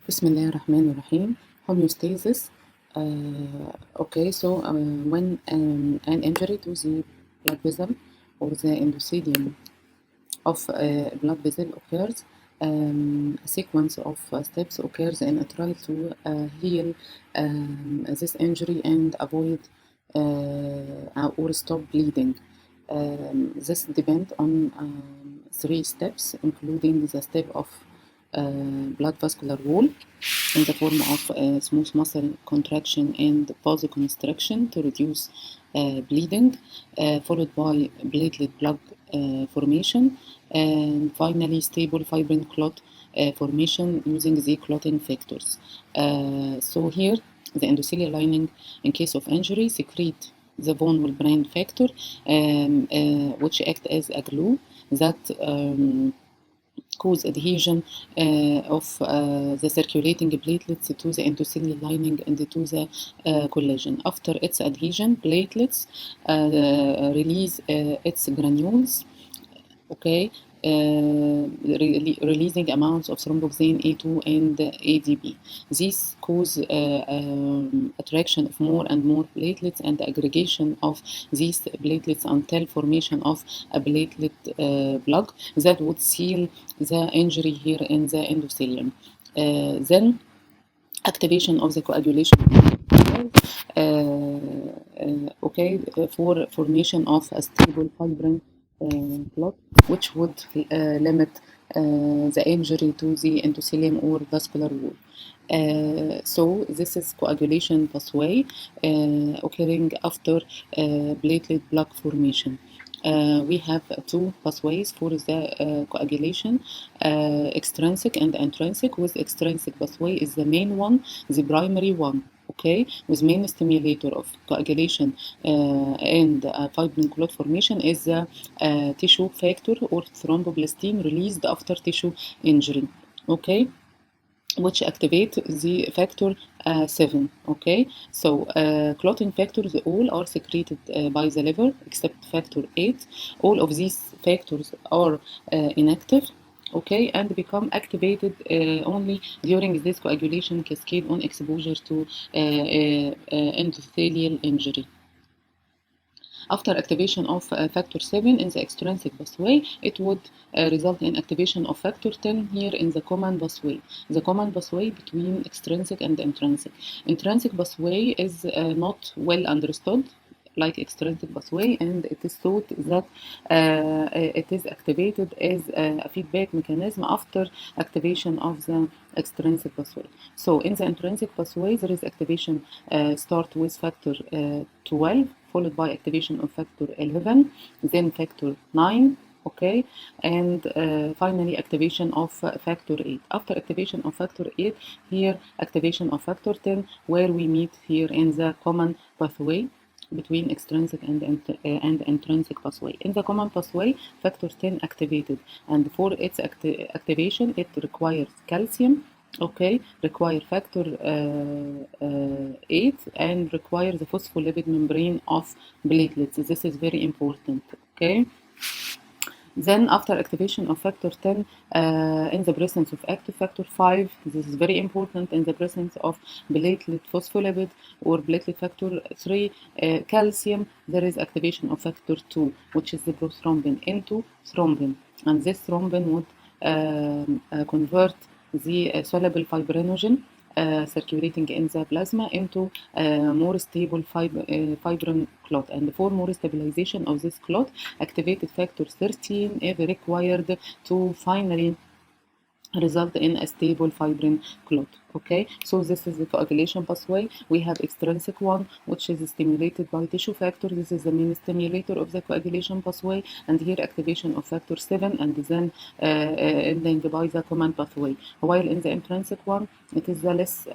بسم الله الرحمن الرحيم. Homeostasis. Okay, so when an injury to the blood vessel or the endothelium of blood vessel occurs, a sequence of steps occurs in a try to heal this injury and avoid or stop bleeding. This depends on three steps, including the step of blood vascular wall in the form of smooth muscle contraction and vasoconstriction to reduce bleeding, followed by platelet plug formation, and finally stable fibrin clot formation using the clotting factors. So here, the endothelial lining, in case of injury, secrete the von Willebrand factor, which act as a glue that cause adhesion of the circulating platelets to the endothelial lining and to the collagen. After its adhesion, platelets release its granules, okay, releasing amounts of thromboxane A2 and ADP. These cause attraction of more and more platelets and aggregation of these platelets until formation of a platelet plug that would seal the injury here in the endothelium. Then activation of the coagulation okay, for formation of a stable fibrin clot, which would limit the injury to the endothelium or vascular wall. So this is coagulation pathway occurring after platelet plug formation. We have two pathways for the coagulation, extrinsic and intrinsic. With extrinsic pathway is the main one, the primary one, okay, with main stimulator of coagulation and fibrin clot formation is the tissue factor or thromboplastin released after tissue injury, okay, which activate the factor 7. Okay, so clotting factors all are secreted by the liver except factor 8. All of these factors are inactive, okay, and become activated only during this coagulation cascade on exposure to endothelial injury. After activation of factor 7 in the extrinsic pathway, it would result in activation of factor 10 here in the common pathway. The common pathway between extrinsic and intrinsic. Intrinsic pathway is not well understood like extrinsic pathway, and it is thought that it is activated as a feedback mechanism after activation of the extrinsic pathway. So in the intrinsic pathway, there is activation start with factor 12, followed by activation of factor 11, then factor 9, okay, and finally activation of factor 8. After activation of factor 8, here activation of factor 10, where we meet here in the common pathway between extrinsic and intrinsic pathway. In the common pathway, factor 10 activated, and for its activation, it requires calcium, okay, require factor 8, and require the phospholipid membrane of platelets. This is very important, okay. Then after activation of factor 10 in the presence of active factor 5, this is very important, in the presence of platelet phospholipid or platelet factor 3 calcium, there is activation of factor 2, which is the prothrombin, into thrombin, and this thrombin would convert the soluble fibrinogen circulating in the plasma into more stable fibrin clot, and for more stabilization of this clot, activated factor 13 is required to finally result in a stable fibrin clot, okay. So this is the coagulation pathway. We have extrinsic one, which is stimulated by tissue factor. This is the main stimulator of the coagulation pathway, and here activation of factor 7, and then ending by the common pathway. While in the intrinsic one, it is the less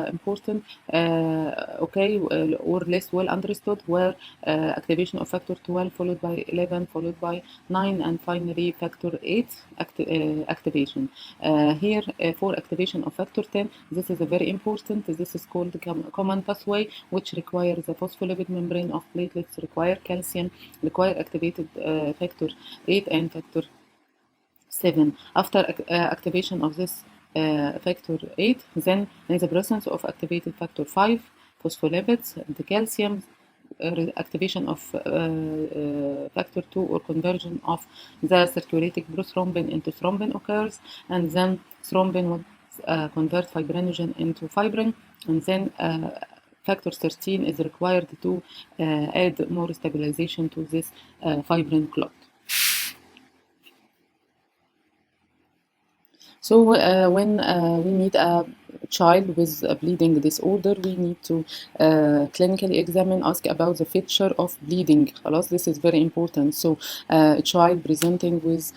important, okay, or less well understood, where activation of factor 12 followed by 11 followed by 9, and finally factor 8 activation. Here for activation of factor 10, this is a very important. This is called common pathway, which requires the phospholipid membrane of platelets, require calcium, require activated factor 8 and factor 7. After activation of this factor 8. Then in the presence of activated factor 5, phospholipids, the calcium, activation of factor 2 or conversion of the circulating prothrombin into thrombin occurs, and then thrombin would convert fibrinogen into fibrin, and then factor 13 is required to add more stabilization to this fibrin clot. So when we meet a child with a bleeding disorder, we need to clinically examine, ask about the feature of bleeding. This is very important. So a child presenting with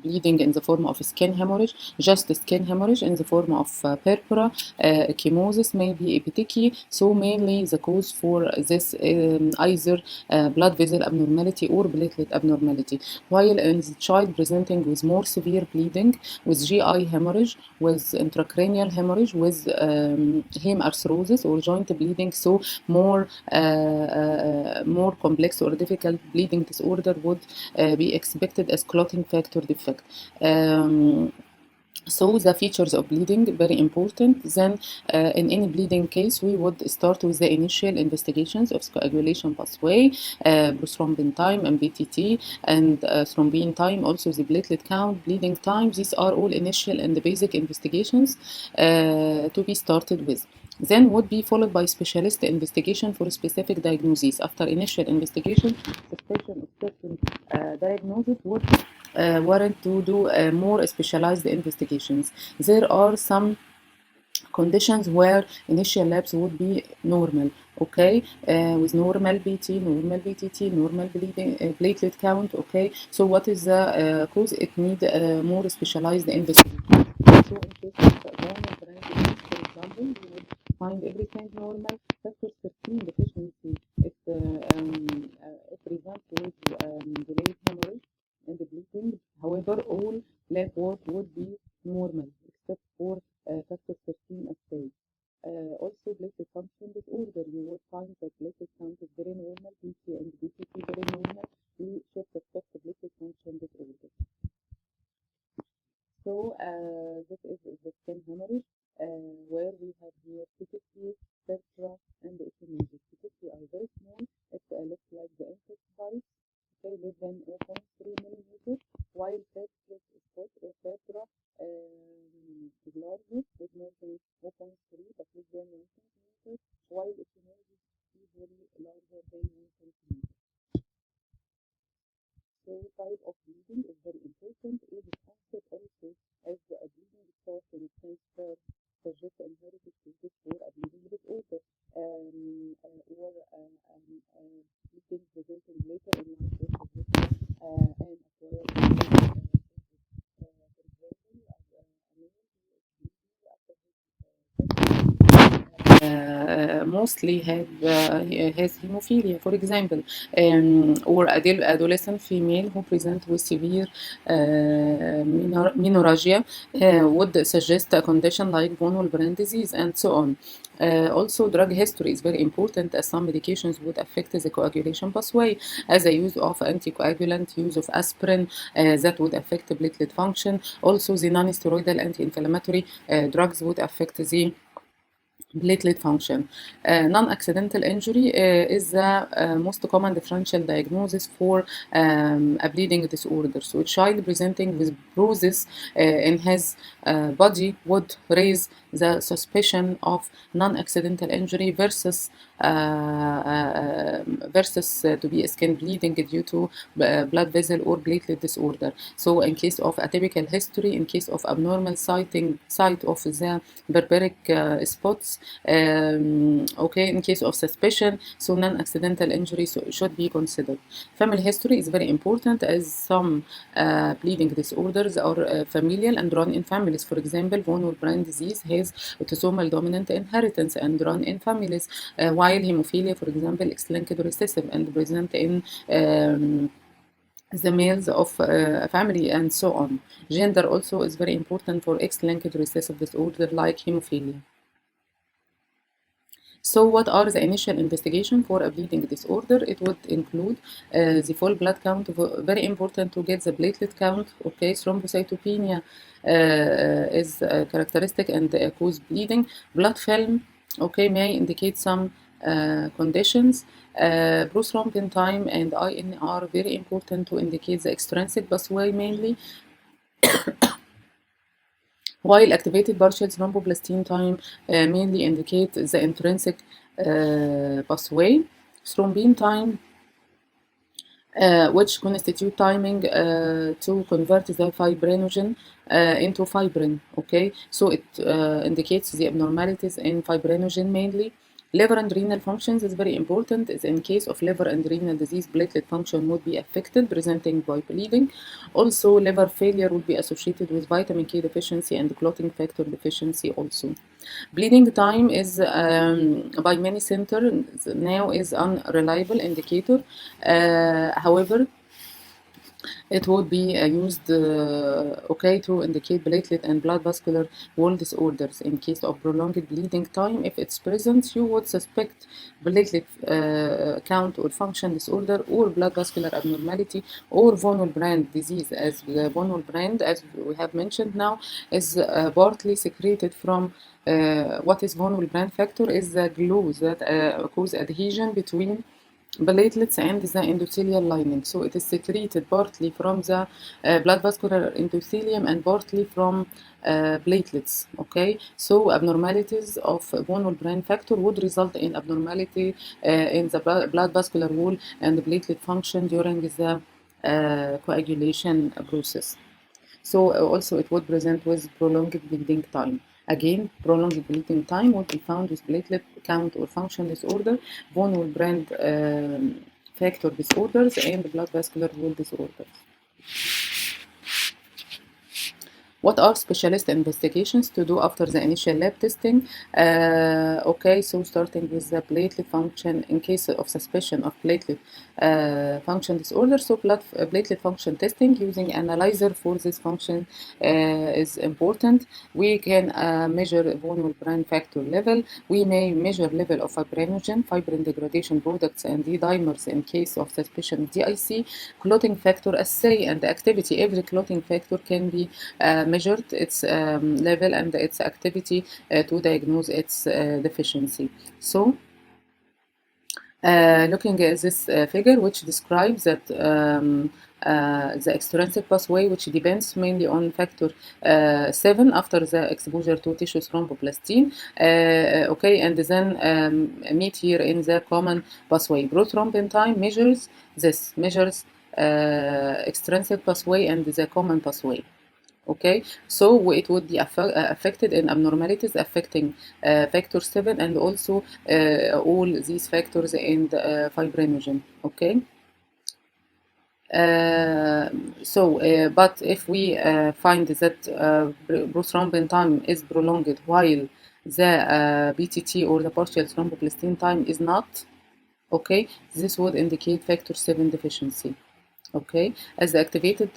bleeding in the form of skin hemorrhage, just skin hemorrhage in the form of purpura, ecchymosis, maybe epitechy. So mainly the cause for this either blood vessel abnormality or platelet abnormality. While in the child presenting with more severe bleeding, with GI hemorrhage, with intracranial hemorrhage, with heme arthrosis or joint bleeding, so more complex or difficult bleeding disorder would be expected as clotting factor defect. So the features of bleeding, very important. Then in any bleeding case, we would start with the initial investigations of coagulation pathway, prothrombin time, MBTT, and thrombin time, also the platelet count, bleeding time. These are all initial and the basic investigations to be started with. Then would be followed by specialist investigation for specific diagnoses. After initial investigation, suspicion of certain diagnosis would warrant to do more specialized investigations. There are some conditions where initial labs would be normal, okay, with normal BT, normal BTT, normal bleeding, platelet count, okay. So what is the cause? It needs more specialized investigation. So in case of normal brain disease, for example, we would find everything normal. Factor 13 deficiency, it presents with delayed hemorrhage and bleeding. However, all lab work would be normal except for factor 13 assay. Also, platelet function disorder, you will find that platelet count is very normal, PT and BTT very normal. We should suspect platelet function disorder. So this is the skin hemorrhage, where we have here PTC, purpura, and the ecchymosis. PTC are very small. It looks like the insect bite, okay, less than 0.3 millimeters, while platelet spot or purpura is larger, with more than 0.3 but less than 1 centimeter, while ecchymosis is usually larger than 1 centimeter. So type of bleeding is very important. Age of onset also, as the bleeding starts and transfer suggests inherited status for a bleeding disorder, or bleeding presenting later in life or suggests an acquired disease. For example, a male who is bleeding after mostly has hemophilia, for example, or adolescent female who present with severe menorrhagia would suggest a condition like von Willebrand disease, and so on. Also, drug history is very important, as some medications would affect the coagulation pathway, as the use of anticoagulant, use of aspirin, that would affect the platelet function. Also, the non-steroidal anti-inflammatory drugs would affect the platelet function. Non-accidental injury is the most common differential diagnosis for a bleeding disorder. So a child presenting with bruises in his body would raise the suspicion of non-accidental injury versus to be skin bleeding due to blood vessel or platelet disorder. So in case of atypical history, in case of abnormal site of the barbaric spots, okay, in case of suspicion, so non-accidental injury should be considered. Family history is very important, as some bleeding disorders are familial and run in families. For example, von Willebrand disease has autosomal dominant inheritance and run in families, while hemophilia, for example, X-linked recessive and present in the males of a family, and so on. Gender also is very important for X-linked recessive disorder like hemophilia. So what are the initial investigation for a bleeding disorder? It would include the full blood count, very important to get the platelet count, okay, thrombocytopenia is characteristic and cause bleeding. Blood film, okay, may indicate some conditions. Prothrombin time and IN are very important to indicate the extrinsic pathway mainly, while activated partial thromboplastin time mainly indicate the intrinsic pathway. Thrombin time, which constitute timing to convert the fibrinogen into fibrin. Okay, so it indicates the abnormalities in fibrinogen mainly. Liver and renal functions is very important. Is in case of liver and renal disease, platelet function would be affected, presenting by bleeding. Also, liver failure would be associated with vitamin K deficiency and clotting factor deficiency also. Bleeding time is by many centers now is unreliable indicator. However, it would be used okay to indicate platelet and blood vascular wall disorders. In case of prolonged bleeding time, if it's present, you would suspect platelet count or function disorder or blood vascular abnormality or von Willebrand disease. As the von Willebrand, as we have mentioned now, is partly secreted from what is von Willebrand factor is the glue that cause adhesion between platelets and the endothelial lining. So it is secreted partly from the blood vascular endothelium and partly from platelets. Okay, so abnormalities of von Willebrand factor would result in abnormality in the blood vascular wall and the platelet function during the coagulation process. So also it would present with prolonged bleeding time. Again, prolonged bleeding time would be found with platelet count or function disorder, von Willebrand factor disorders, and blood vascular wall disorders. What are specialist investigations to do after the initial lab testing? Okay, so starting with the platelet function in case of suspicion of platelet function disorder. So platelet function testing using analyzer for this function is important. We can measure von Willebrand factor level. We may measure level of fibrinogen, fibrin degradation products, and D-dimers in case of suspicion of DIC. Clotting factor assay and activity. Every clotting factor can be measured its level and its activity to diagnose its deficiency. So, looking at this figure, which describes that the extrinsic pathway, which depends mainly on factor 7 after the exposure to tissue thromboplastin, okay, and then meet here in the common pathway. Prothrombin time measures extrinsic pathway and the common pathway. Okay, so it would be affected in abnormalities affecting factor 7 and also all these factors in the fibrinogen. Okay, but if we find that prothrombin time is prolonged while the BTT or the partial thromboplastin time is not, okay, this would indicate factor 7 deficiency. Okay, as the activated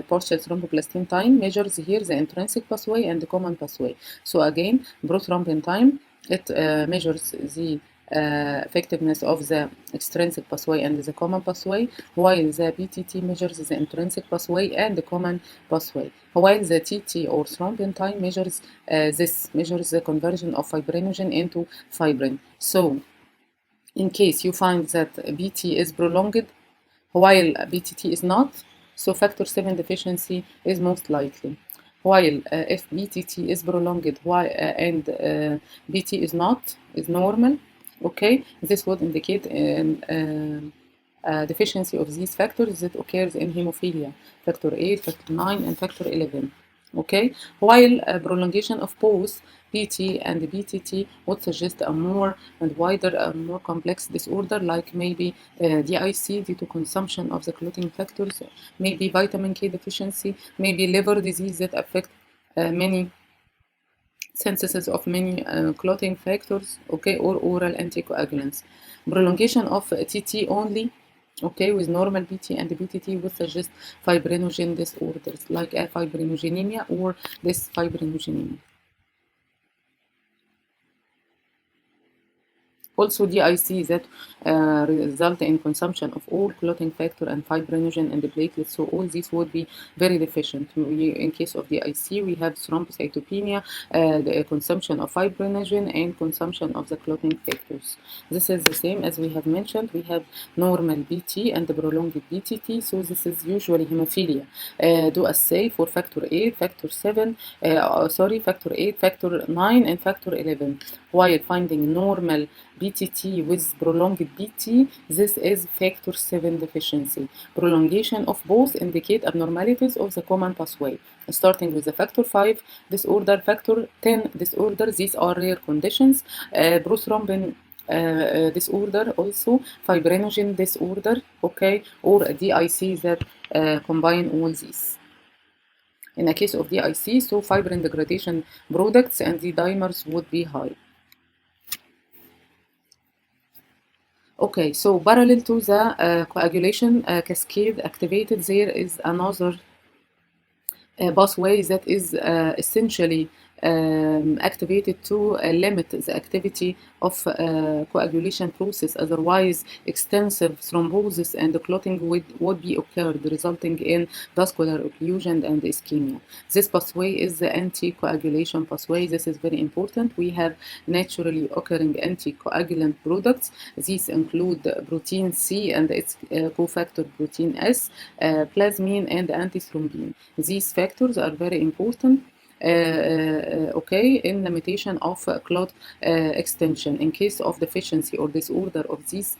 partial thromboplastin time measures here the intrinsic pathway and the common pathway. So again, prothrombin time, it measures the effectiveness of the extrinsic pathway and the common pathway, while the BTT measures the intrinsic pathway and the common pathway, while the TT or thrombin time measures the conversion of fibrinogen into fibrin. So in case you find that BT is prolonged while BTT is not, so factor 7 deficiency is most likely. While if BTT is prolonged and BT is not, is normal, okay, this would indicate deficiency of these factors that occurs in hemophilia, factor 8, factor 9, and factor 11. Okay, while prolongation of both PT and BTT would suggest a more and wider, more complex disorder like maybe DIC due to consumption of the clotting factors, maybe vitamin K deficiency, maybe liver disease that affect many synthesis of many clotting factors, okay, or oral anticoagulants. Prolongation of TT only, okay, with normal BT and BTT would suggest fibrinogen disorders like fibrinogenemia or dysfibrinogenemia. Also, DIC that result in consumption of all clotting factor and fibrinogen in the platelets. So all these would be very deficient. In case of DIC, we have thrombocytopenia, the consumption of fibrinogen, and consumption of the clotting factors. This is the same as we have mentioned. We have normal BT and the prolonged BTT. So this is usually hemophilia. Do assay for factor 8, factor 7, factor 8, factor 9, and factor 11. While finding normal BTT with prolonged BT, this is factor 7 deficiency. Prolongation of both indicate abnormalities of the common pathway. Starting with the factor 5 disorder, factor 10 disorder, these are rare conditions. Prothrombin disorder, also fibrinogen disorder, okay, or DIC that combine all these. In a case of DIC, so fibrin degradation products and the dimers would be high. Okay, so parallel to the coagulation cascade activated, there is another pathway that is essentially activated to limit the activity of coagulation process. Otherwise, extensive thrombosis and clotting would be occurred, resulting in vascular occlusion and ischemia. This pathway is the anticoagulation pathway. This is very important. We have naturally occurring anticoagulant products. These include protein C and its cofactor protein S, plasmin, and antithrombin. These factors are very important okay, in limitation of clot extension. In case of deficiency or disorder of these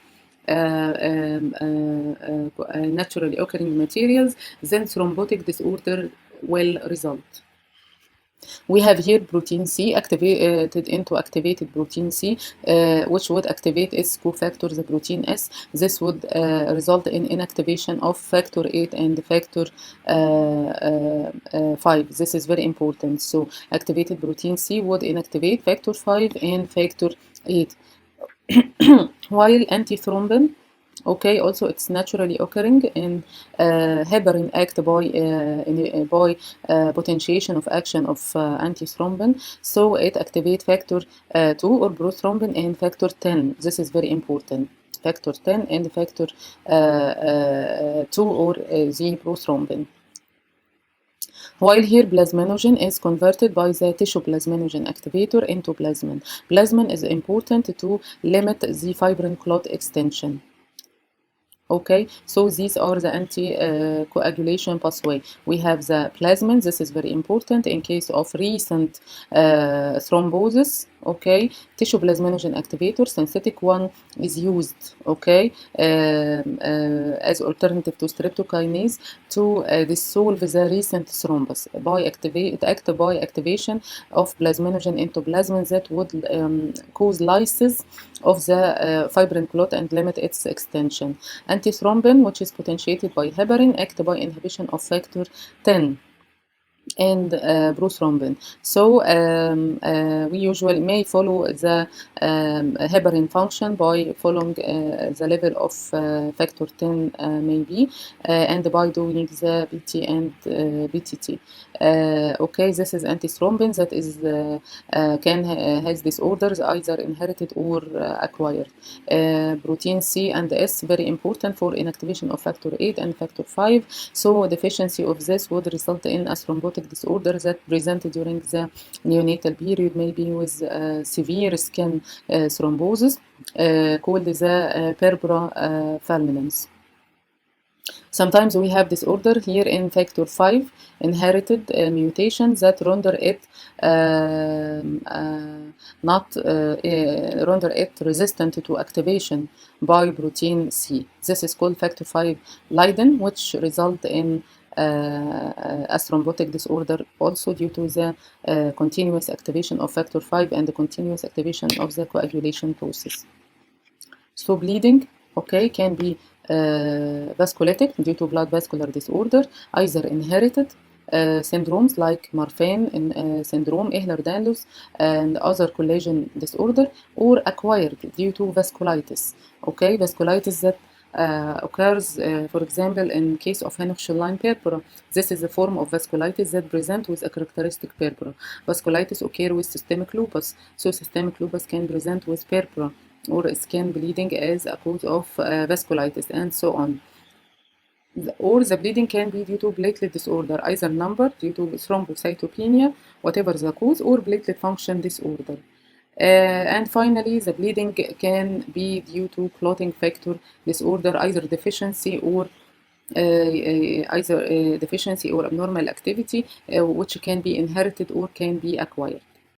naturally occurring materials, then thrombotic disorder will result. We have here protein C activated into activated protein C, which would activate its cofactor, the protein S. This would result in inactivation of factor 8 and factor 5. This is very important. So activated protein C would inactivate factor 5 and factor 8. While antithrombin, okay, also it's naturally occurring in heparin act by potentiation of action of antithrombin, so it activates factor 2 or prothrombin and factor 10. This is very important. Factor 10 and factor 2 or the prothrombin. While here plasminogen is converted by the tissue plasminogen activator into plasmin. Plasmin is important to limit the fibrin clot extension. Okay, so these are the anti-coagulation pathway. We have the plasmin. This is very important in case of recent thrombosis. Okay, tissue plasminogen activator, synthetic one, is used, okay, as alternative to streptokinase to dissolve the recent thrombus by activation of plasminogen into plasmin that would cause lysis of the fibrin clot and limit its extension. Antithrombin, which is potentiated by heparin, acts by inhibition of factor 10 and prothrombin. So we usually may follow the heparin function by following the level of factor 10 maybe, and by doing the BT and BTT. Okay, this is antithrombin that is has disorders either inherited or acquired. Protein C and S, very important for inactivation of factor 8 and factor 5. So deficiency of this would result in a thrombotic disorder that presented during the neonatal period, maybe with severe skin thrombosis called the Perbra fulminans. Sometimes we have disorder here in factor 5, inherited mutations that render it resistant to activation by protein C. This is called factor 5 Leiden, which result in a thrombotic disorder also due to the continuous activation of factor 5 and the continuous activation of the coagulation process. So bleeding, okay, can be vasculitic due to blood vascular disorder, either inherited syndromes like Marfan syndrome, Ehlers-Danlos, and other collagen disorder, or acquired due to vasculitis. Okay, vasculitis that occurs, for example, in case of Henoch-Schönlein purpura. This is a form of vasculitis that present with a characteristic purpura. Vasculitis occur with systemic lupus, so systemic lupus can present with purpura. or skin bleeding as a cause of vasculitis, and so on. Or the bleeding can be due to platelet disorder, either number due to thrombocytopenia, whatever the cause, or platelet function disorder. And finally, the bleeding can be due to clotting factor disorder, either deficiency or deficiency or abnormal activity, which can be inherited or can be acquired.